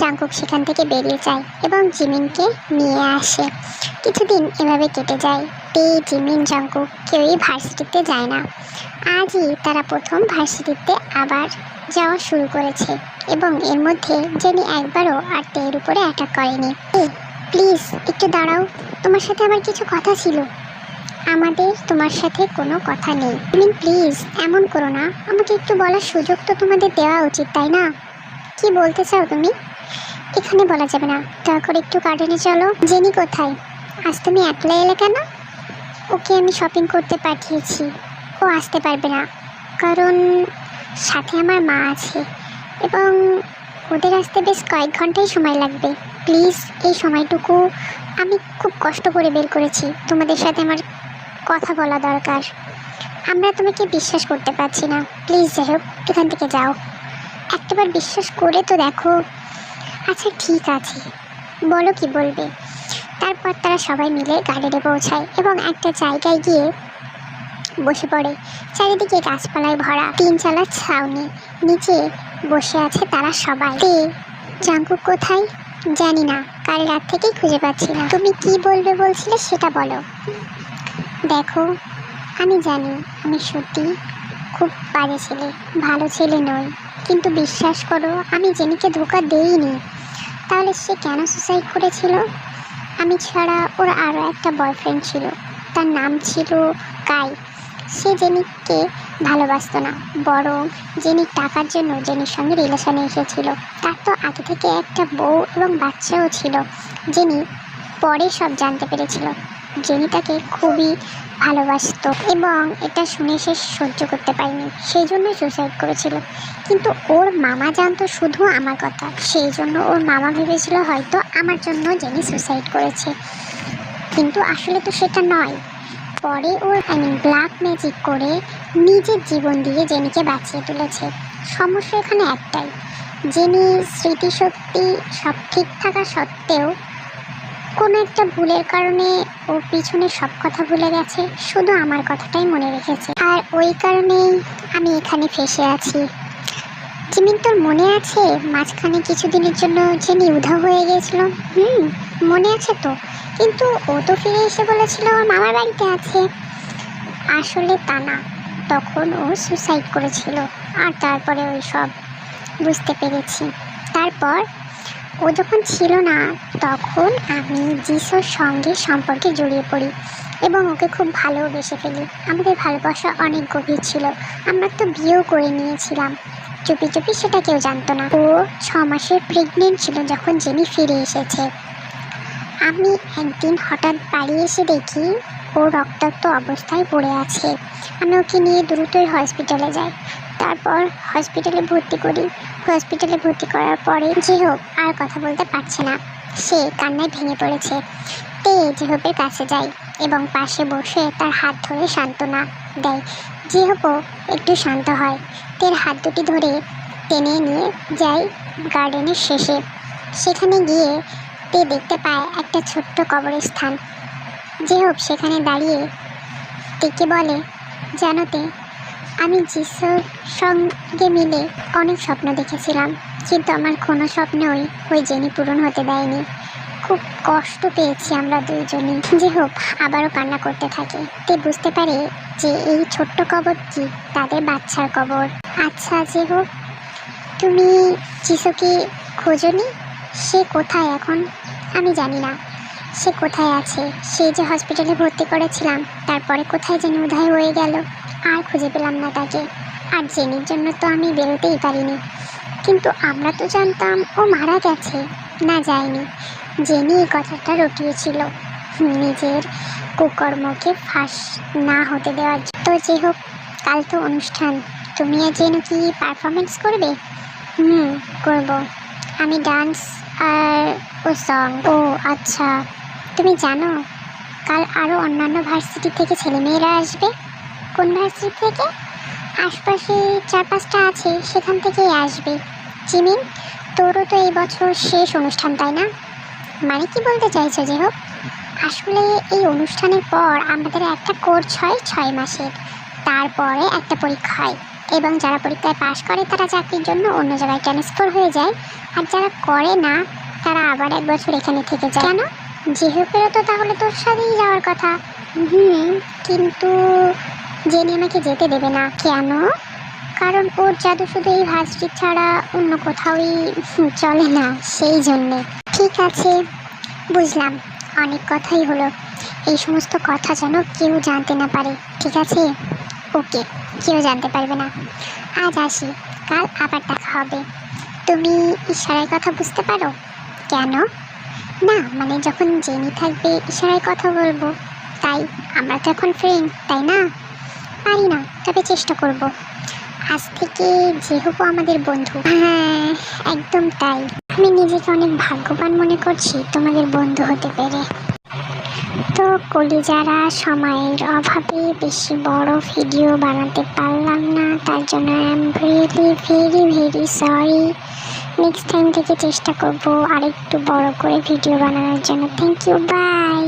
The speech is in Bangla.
জাংকুক সেখান থেকে বেরিয়ে যায় এবং জিমিনকে নিয়ে আসে। কিছুদিন এভাবে কেটে যায়। তে, জিমিন, জাংকুক কেউই ভার্সিটিতে যায় না। আজই তারা প্রথম ভার্সিটিতে আবার যাওয়া শুরু করেছে এবং এর মধ্যে জেনি একবারও আর তের উপরে অ্যাটাক করেনি। প্লিজ একটু দাঁড়াও, তোমার সাথে আমার কিছু কথা ছিল। আমাদের তোমার সাথে কোনো কথা নেই। জিমিন প্লিজ এমন করো না, আমাকে একটু বলার সুযোগ তো তোমাদের দেওয়া উচিত, তাই না? কি বলতে চাও তুমি? এখানে বলা যাবে না, দয়া করে একটু গার্ডেনে চলো। জেনি কোথায়? আজ তুমি একলা এলে কেন? ওকে আমি শপিং করতে পাঠিয়েছি, ও আসতে পারবে না কারণ সাথে আমার মা আছে এবং ওদের আসতে বেশ কয়েক ঘন্টাই সময় লাগবে। প্লিজ এই সময়টুকু আমি খুব কষ্ট করে বের করেছি, তোমাদের সাথে আমার কথা বলা দরকার। আমরা তোমাকে বিশ্বাস করতে পারছি না, প্লিজ যাই হোক এখান থেকে যাও। একটাবার বিশ্বাস করে তো দেখো। আচ্ছা ঠিক আছে, বলো কি বলবে। তারপর তারা সবাই মিলে গার্ডেনে পৌঁছায় এবং একটা জায়গায় গিয়ে বসে পড়ে। চারিদিকে গাছপালায় ভরা 3 চালার ছাউনি, নিচে বসে আছে তারা সবাই। তে, জাংকুক কোথায়? জানি না, কাল রাত থেকেই খুঁজে পাচ্ছি না। তুমি কি বলবে বলছিলে সেটা বলো। দেখো, আমি জানি আমি সত্যি খুব বাজে ছেলে, ভালো ছেলে নই, কিন্তু বিশ্বাস করো আমি জেনিকে ধোঁকা দেইনি। তাহলে সে কেন সুসাইড করেছিল? আমি ছাড়া ওর আরও একটা বয়ফ্রেন্ড ছিল, তার নাম ছিল কাই। সে জেনিকে ভালোবাসতো না, বরং জেনির টাকার জন্য জেনির সঙ্গে রিলেশনে এসেছিল। তার তো আগে থেকে একটা বউ এবং বাচ্চাও ছিল। জেনি পরে সব জানতে পেরেছিল। জেনি তাকে খুবই ভালোবাসতো এবং এটা শুনে সে সহ্য করতে পারেনি, সেই জন্যই সুসাইড করেছিল। কিন্তু ওর মামা জানতো শুধু আমার কথা, সেই জন্য ওর মামা ভেবেছিল হয়তো আমার জন্য জেনি সুসাইড করেছে, কিন্তু আসলে তো সেটা নয়। পরে ওর ব্ল্যাক ম্যাজিক করে নিজের জীবন দিয়ে জেনিকে বাঁচিয়ে তুলেছে। সমস্যা এখানে একটাই, জেনির স্মৃতিশক্তি সব ঠিক থাকা সত্ত্বেও কোনো একটা ভুলের কারণে ও পিছনে সব কথা ভুলে গেছে, শুধু আমার কথাটাই মনে রেখেছে। আর ওই কারণেই আমি এখানে ফেসে আছি। জিমিন, তোর মনে আছে মাঝখানে কিছুদিনের জন্য জেনি উধাও হয়ে গিয়েছিল? মনে আছে তো, কিন্তু ও তো ফিরে এসে বলেছিল ওর মামার বাড়িতে আছে। আসলে তা না, তখন ও সুসাইড করেছিল। আর তারপরে ওই সব বুঝতে পেরেছি। তারপর ও যখন ছিল না তখন আমি জিসোর সঙ্গে সম্পর্কে জড়িয়ে পড়ি এবং ওকে খুব ভালোবেসে ফেলি। আমাদের ভালোবাসা অনেক গভীর ছিল, আমরা তো বিয়েও করে নিয়েছিলাম চুপি চুপি, সেটা কেউ জানতো না। ও 6 মাসের প্রেগনেন্ট ছিল যখন জেনি ফিরে এসেছে। আমি একদিন হঠাৎ বাড়ি এসে দেখি ও রক্তাক্ত অবস্থায় পড়ে আছে। আমি ওকে নিয়ে দ্রুতই হসপিটালে যাই, তারপর হসপিটালে ভর্তি করি। হসপিটালে ভর্তি করার পরে জেহোপ আর কথা বলতে পারছে না, সে কান্নায় ভেঙে পড়েছে। তে জেহোপের কাছে যায় এবং পাশে বসে তার হাত ধরে সান্ত্বনা দেয়। জেহোপও একটু শান্ত হয়। তের হাত দুটি ধরে টেনে নিয়ে যায় গার্ডেনের শেষে। সেখানে গিয়ে তে দেখতে পায় একটা ছোট্ট কবরস্থান। জেহোপ সেখানে দাঁড়িয়ে তেকে বলে, জানো তে, আমি যিশুর সঙ্গে মিলে অনেক স্বপ্ন দেখেছিলাম, কিন্তু আমার কোনো স্বপ্নই ওই জেনি পূরণ হতে দেয়নি। খুব কষ্ট পেয়েছি আমরা দুইজনই। জেহোপ আবারও কান্না করতে থাকে। তে বুঝতে পারে যে এই ছোট্ট কবরটি তাদের বাচ্চার কবর। আচ্ছা জেহোপ, তুমি যিশুকে খোঁজোনি? সে কোথায় এখন? আমি জানি না সে কোথায় আছে। সে যে হসপিটালে ভর্তি করেছিলাম তারপরে কোথায় যেন উধাও হয়ে গেল, আর খুঁজে পেলাম না তাকে। আর জেনির জন্য তো আমি বেরোতেই পারিনি, কিন্তু আমরা তো জানতাম ও মারা গেছে। না, যায়নি। জেনি এই কথাটা রটিয়েছিল নিজের কুকর্মকে ফাঁস না হতে দেওয়ার জন্য। তো যে হোক, কাল তো অনুষ্ঠান, তুমি আর জেনু কি পারফরমেন্স করবে? করব। আমি ডান্স আর ও সং। ও আচ্ছা, তুমি জানো কাল আরও অন্যান্য ভার্সিটি থেকে ছেলেমেয়েরা আসবে? কোন ভার্সিটি থেকে? আশপাশে 4-5টা আছে, সেখান থেকেই আসবে। জিমিন, তোরও তো এই বছর শেষ অনুষ্ঠান, তাই না? মানে কি বলতে চাইছো যে হোক? আসলে এই অনুষ্ঠানের পর আমাদের একটা কোর্স হয় 6 মাসের, তারপরে একটা পরীক্ষা হয়। এবং যারা পরীক্ষায় পাশ করে তারা চাকরির জন্য অন্য জায়গায় ট্রান্সফার হয়ে যায়, আর যারা করে না তারা আবার 1 বছর এখানে থেকে যায়। কেন? জিহুকেরও তো তাহলে তোর সাথেই যাওয়ার কথা। কিন্তু জেনি আমাকে যেতে দেবে না। কেন? কারণ ওর জাদু শুধু এই ভার্সিটি ছাড়া অন্য কোথাওই চলে না, সেই জন্যে। ঠিক আছে, বুঝলাম, অনেক কথাই হলো। এই সমস্ত কথা যেন কেউ জানতে না পারে, ঠিক আছে? ওকে, কেউ জানতে পারবে না। আজ আসি, কাল আবার দেখা হবে। তুমি ইশারায় কথা বুঝতে পারো? কেন? না মানে যখন জেনি থাকবে ইশারায় কথা বলবো, তাই। আমরা তো এখন ফ্রেন্ড, তাই না? পারি না, তবে চেষ্টা করব। আজ থেকে যেহেতু আমাদের বন্ধু। হ্যাঁ, একদম তাই। আমি নিজেকে অনেক ভাগ্যবান মনে করছি তোমাদের বন্ধু হতে পেরে। তো কলিজারা, সময়ের অভাবে বেশি বড় ভিডিও বানাতে পারলাম না, তার জন্য I am really very very sorry. Next time থেকে চেষ্টা করব আরেকটু বড় করে ভিডিও বানানোর জন্য। Thank you, by.